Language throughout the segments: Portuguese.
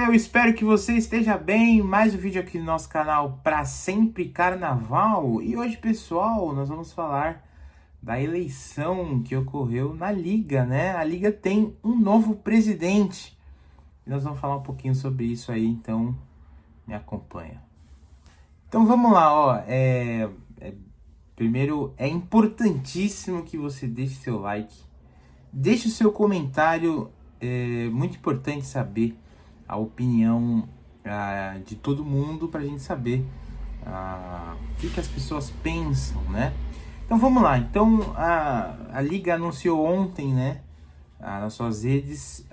eu espero que você esteja bem. Mais um vídeo aqui no nosso canal Pra Sempre Carnaval. E hoje, pessoal, nós vamos falar da eleição que ocorreu na Liga, né? A Liga tem um novo presidente. E nós vamos falar um pouquinho sobre isso aí, então me acompanha. Então vamos lá, ó. Primeiro, é importantíssimo que você deixe seu like. Deixe o seu comentário, é muito importante saber a opinião de todo mundo para a gente saber o que as pessoas pensam, né? Então vamos lá. Então a Liga anunciou ontem, né, nas suas redes,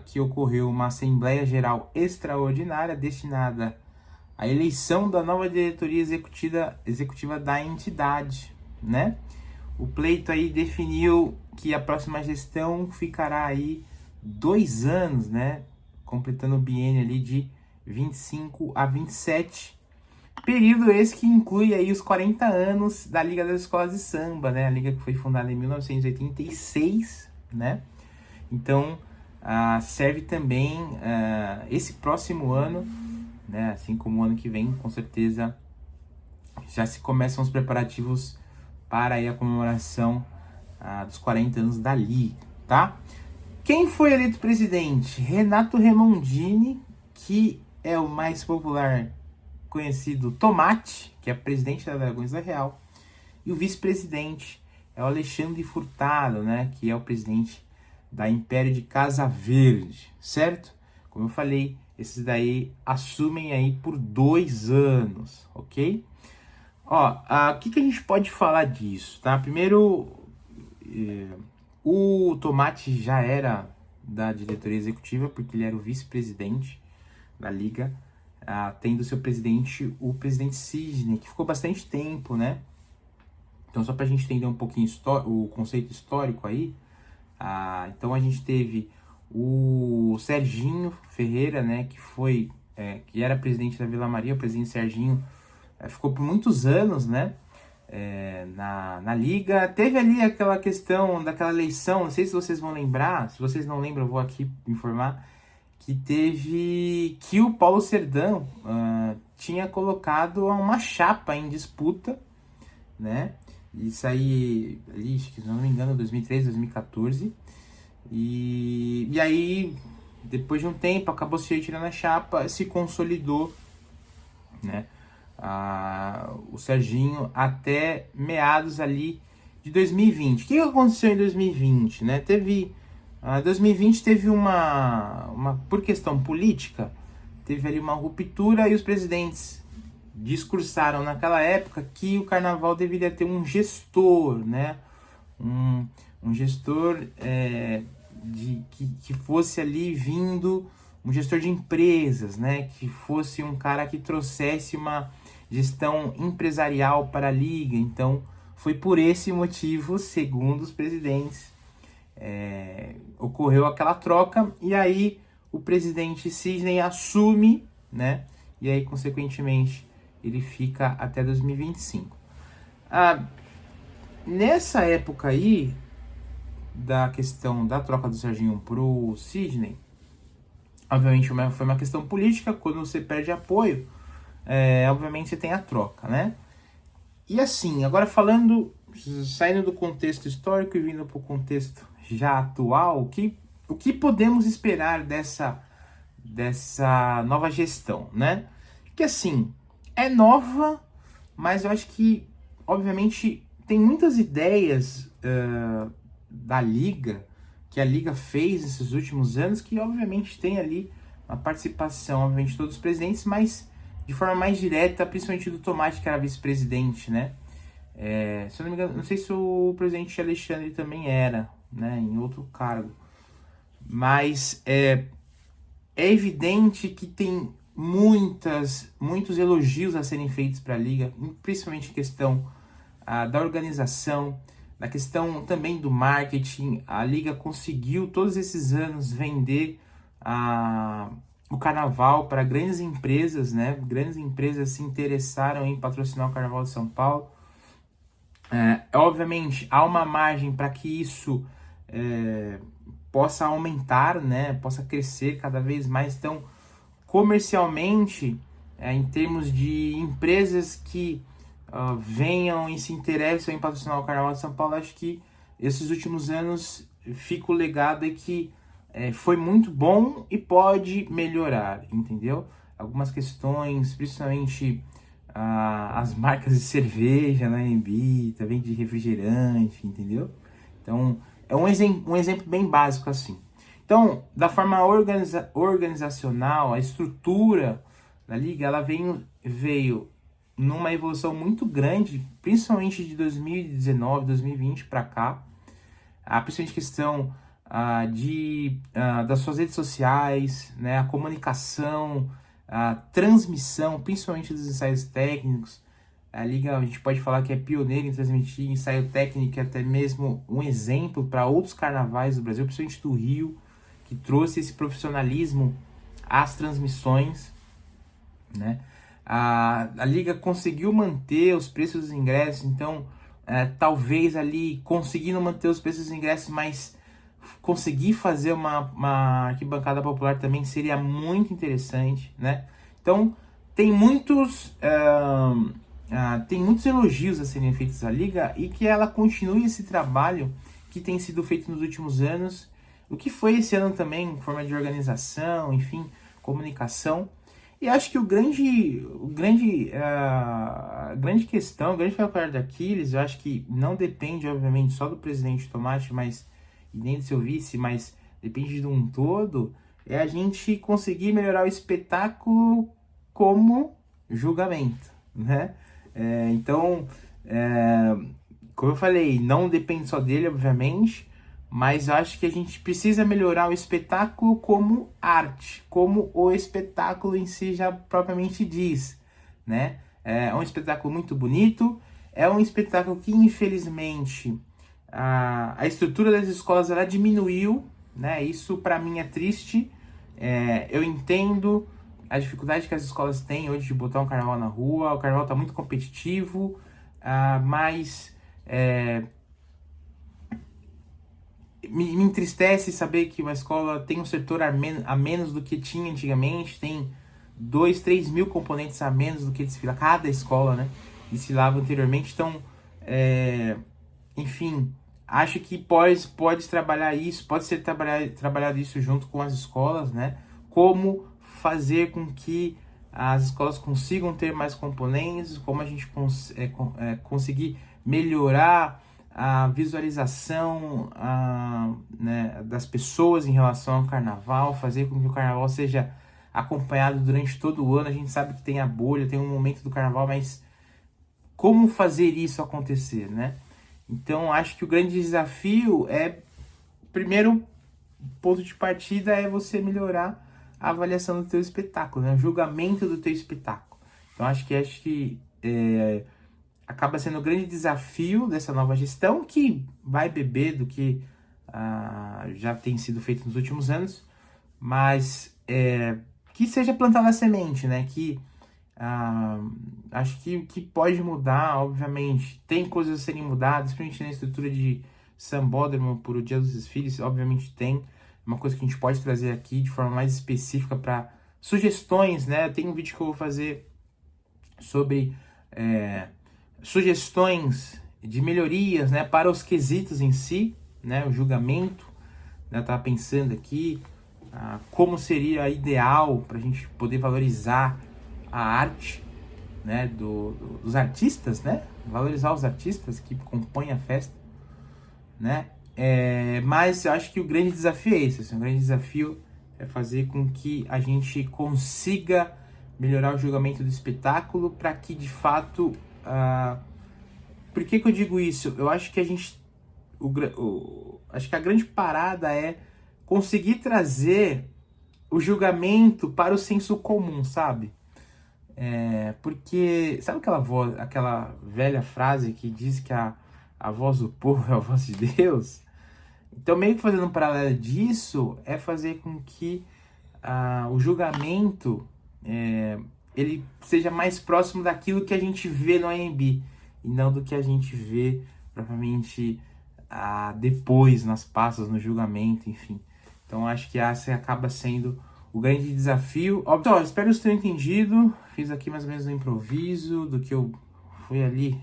que ocorreu uma Assembleia Geral Extraordinária destinada à eleição da nova diretoria executiva da entidade, né? O pleito aí definiu que a próxima gestão ficará aí 2 anos, né? Completando o biênio ali de 25 a 27. Período esse que inclui aí os 40 anos da Liga das Escolas de Samba, né? A Liga que foi fundada em 1986, né? Então, serve também esse próximo ano, né? Assim como o ano que vem, com certeza, já se começam os preparativos para aí a comemoração dos 40 anos da Liga, tá? Quem foi eleito presidente? Renato Remondini, que é o mais popular conhecido Tomate, que é presidente da Dragões da Real, e o vice-presidente é o Alexandre Furtado, né, que é o presidente da Império de Casa Verde, certo? Como eu falei, esses daí assumem aí por 2 anos, ok? Ó, o que a gente pode falar disso, tá? Primeiro, o Tomate já era da diretoria executiva, porque ele era o vice-presidente da Liga, tendo seu presidente, o presidente Sidney, que ficou bastante tempo, né? Então, só para a gente entender um pouquinho o conceito histórico aí, então a gente teve o Serginho Ferreira, né, que era presidente da Vila Maria. O presidente Serginho ficou por muitos anos, né, na Liga. Teve ali aquela questão daquela eleição, não sei se vocês vão lembrar, se vocês não lembram eu vou aqui informar, que o Paulo Serdão tinha colocado uma chapa em disputa, né? Isso aí, ali, se não me engano, 2013, 2014. E aí, depois de um tempo, acabou se retirando a chapa, se consolidou, né? O Serginho até meados ali de 2020. O que aconteceu em 2020, né? 2020 teve por questão política, teve ali uma ruptura e os presidentes discursaram naquela época que o carnaval deveria ter um gestor, né? Um gestor que fosse ali vindo, um gestor de empresas, né? Que fosse um cara que trouxesse uma gestão empresarial para a Liga. Então, foi por esse motivo, segundo os presidentes, ocorreu aquela troca, e aí o presidente Sidney assume, né? E aí, consequentemente, ele fica até 2025. Nessa época aí, da questão da troca do Serginho pro Sidney, obviamente foi uma questão política. Quando você perde apoio, obviamente você tem a troca, né? E assim, agora saindo do contexto histórico e vindo para o contexto já atual, o que podemos esperar dessa nova gestão, né? Que assim, é nova, mas eu acho que, obviamente, tem muitas ideias da Liga, que a Liga fez nesses últimos anos, que obviamente tem ali a participação, obviamente, de todos os presidentes, mas de forma mais direta, principalmente do Tomate, que era vice-presidente, né? Se eu não me engano, não sei se o presidente Alexandre também era, né, em outro cargo. Mas é evidente que tem muitos elogios a serem feitos para a Liga, principalmente em questão da organização, na questão também do marketing. A Liga conseguiu todos esses anos vender o carnaval para grandes empresas, né? Grandes empresas se interessaram em patrocinar o Carnaval de São Paulo. Obviamente, há uma margem para que isso possa aumentar, né? Possa crescer cada vez mais. Então, comercialmente, em termos de empresas que venham e se interessam em patrocinar o Carnaval de São Paulo, acho que esses últimos anos fica o legado é que foi muito bom e pode melhorar, entendeu? Algumas questões, principalmente as marcas de cerveja na AMB, também de refrigerante, entendeu? Então, é um exemplo bem básico assim. Então, da forma organizacional, a estrutura da liga, ela veio numa evolução muito grande, principalmente de 2019, 2020 para cá, principalmente questão das suas redes sociais, né, a comunicação, a transmissão, principalmente dos ensaios técnicos. A liga, a gente pode falar que é pioneira em transmitir ensaio técnico, até mesmo um exemplo para outros carnavais do Brasil, principalmente do Rio, que trouxe esse profissionalismo às transmissões, né? A liga conseguiu manter os preços dos ingressos, então talvez ali conseguindo manter os preços dos ingressos, mas conseguir fazer uma arquibancada popular também seria muito interessante, né? Então tem muitos elogios a serem feitos à liga e que ela continue esse trabalho que tem sido feito nos últimos anos, o que foi esse ano também em forma de organização, enfim, comunicação. E acho que a grande questão, o grande calcanhar de Aquiles, eu acho que não depende, obviamente, só do presidente Tomate, mas e nem do seu vice, mas depende de um todo, é a gente conseguir melhorar o espetáculo como julgamento, né? Então, como eu falei, não depende só dele, obviamente, mas eu acho que a gente precisa melhorar o espetáculo como arte, como o espetáculo em si já propriamente diz, né? É um espetáculo muito bonito, é um espetáculo que, infelizmente, a estrutura das escolas ela diminuiu, né? Isso para mim é triste. Eu entendo a dificuldade que as escolas têm hoje de botar um carnaval na rua, o carnaval está muito competitivo, mas me entristece saber que uma escola tem um setor a menos do que tinha antigamente, tem 2, 3 mil componentes a menos do que desfila cada escola, né? Desfilava anteriormente, então, enfim, acho que pode trabalhar isso, pode ser trabalhado isso junto com as escolas, né? Como fazer com que as escolas consigam ter mais componentes, como a gente conseguir melhorar a visualização né, das pessoas em relação ao carnaval, fazer com que o carnaval seja acompanhado durante todo o ano. A gente sabe que tem a bolha, tem um momento do carnaval, mas como fazer isso acontecer, né? Então, acho que o grande desafio primeiro ponto de partida é você melhorar a avaliação do teu espetáculo, né? O julgamento do teu espetáculo. Então, acho que acaba sendo o grande desafio dessa nova gestão, que vai beber do que já tem sido feito nos últimos anos, mas que seja plantada a semente, né? Que acho que pode mudar, obviamente. Tem coisas a serem mudadas, principalmente na estrutura de sambódromo por o Dia dos Desfiles, obviamente tem. Uma coisa que a gente pode trazer aqui de forma mais específica para sugestões, né? Tem um vídeo que eu vou fazer sobre sugestões de melhorias, né, para os quesitos em si, né, o julgamento, né, eu estava pensando aqui como seria ideal para a gente poder valorizar a arte, né, dos artistas, né, valorizar os artistas que compõem a festa, né, mas eu acho que o grande desafio é esse, assim, o grande desafio é fazer com que a gente consiga melhorar o julgamento do espetáculo para que, de fato... Por que eu digo isso? Eu acho que acho que a grande parada é conseguir trazer o julgamento para o senso comum, sabe? Porque, sabe aquela velha frase que diz que a voz do povo é a voz de Deus? Então, meio que fazendo um paralelo disso, é fazer com que o julgamento ele seja mais próximo daquilo que a gente vê no AMB e não do que a gente vê propriamente depois nas passas, no julgamento, enfim. Então acho que essa acaba sendo o grande desafio. Ó, pessoal, espero que vocês tenham entendido. Fiz aqui mais ou menos um improviso do que eu fui ali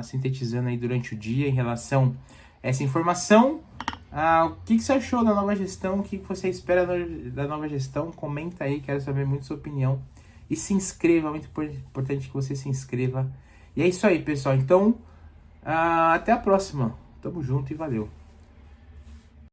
sintetizando aí durante o dia em relação a essa informação. O que você achou da nova gestão? O que você espera da nova gestão? Comenta aí, quero saber muito sua opinião. E se inscreva, muito importante que você se inscreva. E é isso aí, pessoal. Então, até a próxima. Tamo junto e valeu.